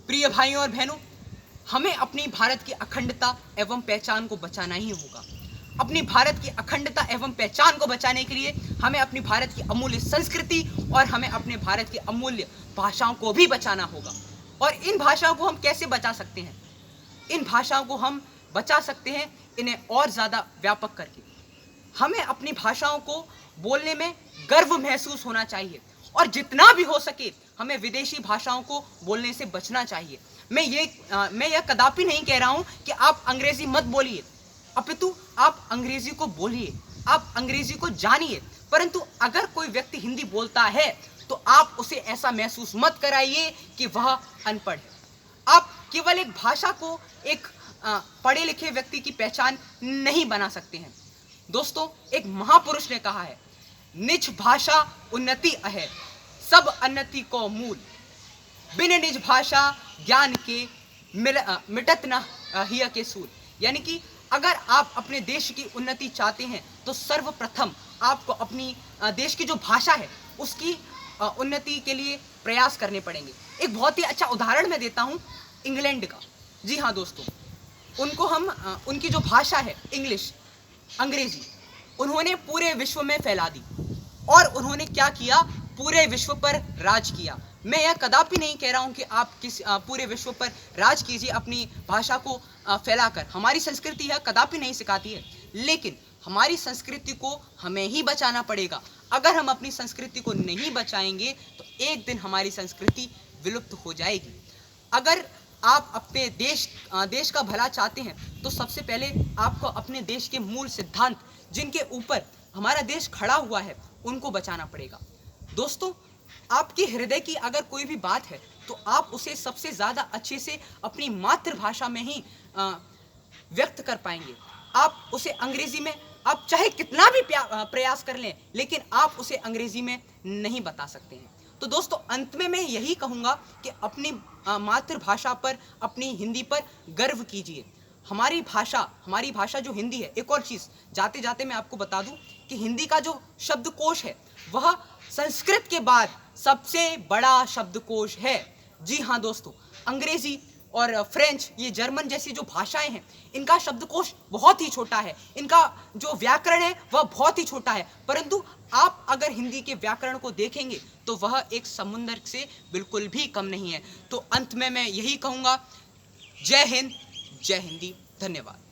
प्रिय भाइयों और बहनों, हमें अपनी भारत की अखंडता एवं पहचान को बचाना ही होगा। अपनी भारत की अखंडता एवं पहचान को बचाने के लिए हमें अपनी भारत की अमूल्य संस्कृति और हमें अपने भारत की अमूल्य भाषाओं को भी बचाना होगा। और इन भाषाओं को हम कैसे बचा सकते हैं? इन भाषाओं को हम बचा सकते हैं इन्हें और ज़्यादा व्यापक करके। हमें अपनी भाषाओं को बोलने में गर्व महसूस होना चाहिए और जितना भी हो सके हमें विदेशी भाषाओं को बोलने से बचना चाहिए। मैं यह कदापि नहीं कह रहा हूं कि आप अंग्रेजी मत बोलिए, अपितु आप अंग्रेजी को बोलिए, आप अंग्रेजी को जानिए। परंतु अगर कोई व्यक्ति हिंदी बोलता है तो आप उसे ऐसा महसूस मत कराइए कि वह अनपढ़ है। आप केवल एक भाषा को एक पढ़े लिखे व्यक्ति की पहचान नहीं बना सकते हैं। दोस्तों, एक महापुरुष ने कहा है, निज भाषा उन्नति अहे, सब उन्नति को मूल, बिन निज भाषा ज्ञान के मिटत न हिय के सूल। यानी कि अगर आप अपने देश की उन्नति चाहते हैं तो सर्वप्रथम आपको अपनी देश की जो भाषा है उसकी उन्नति के लिए प्रयास करने पड़ेंगे। एक बहुत ही अच्छा उदाहरण मैं देता हूँ इंग्लैंड का। जी हाँ दोस्तों, उनको हम उनकी जो भाषा है इंग्लिश, अंग्रेजी, उन्होंने पूरे विश्व में फैला दी और उन्होंने क्या किया? पूरे विश्व पर राज किया। मैं यह कदापि नहीं कह रहा हूं कि आप पूरे विश्व पर राज कीजिए अपनी भाषा को फैलाकर। हमारी संस्कृति यह कदापि नहीं सिखाती है, लेकिन हमारी संस्कृति को हमें ही बचाना पड़ेगा। अगर हम अपनी संस्कृति को नहीं बचाएंगे तो एक दिन हमारी संस्कृति विलुप्त हो जाएगी। अगर आप अपने देश का भला चाहते हैं तो सबसे पहले आपको अपने देश के मूल सिद्धांत, जिनके ऊपर हमारा देश खड़ा हुआ है, उनको बचाना पड़ेगा। दोस्तों, आपके हृदय की अगर कोई भी बात है तो आप उसे सबसे ज़्यादा अच्छे से अपनी मातृभाषा में ही व्यक्त कर पाएंगे। आप उसे अंग्रेजी में आप चाहे कितना भी प्रयास कर लें, लेकिन आप उसे अंग्रेजी में नहीं बता सकते हैं। तो दोस्तों, अंत में मैं यही कहूँगा कि अपनी मातृभाषा पर, अपनी हिंदी पर गर्व कीजिए। हमारी भाषा जो हिंदी है, एक और चीज़ जाते जाते मैं आपको बता दूं कि हिंदी का जो शब्दकोश है वह संस्कृत के बाद सबसे बड़ा शब्दकोश है। जी हाँ दोस्तों, अंग्रेजी और फ्रेंच, ये जर्मन जैसी जो भाषाएं हैं, इनका शब्दकोश बहुत ही छोटा है, इनका जो व्याकरण है वह बहुत ही छोटा है। परंतु आप अगर हिंदी के व्याकरण को देखेंगे तो वह एक समुद्र से बिल्कुल भी कम नहीं है। तो अंत में मैं यही कहूँगा, जय हिंद, जय हिंदी, धन्यवाद।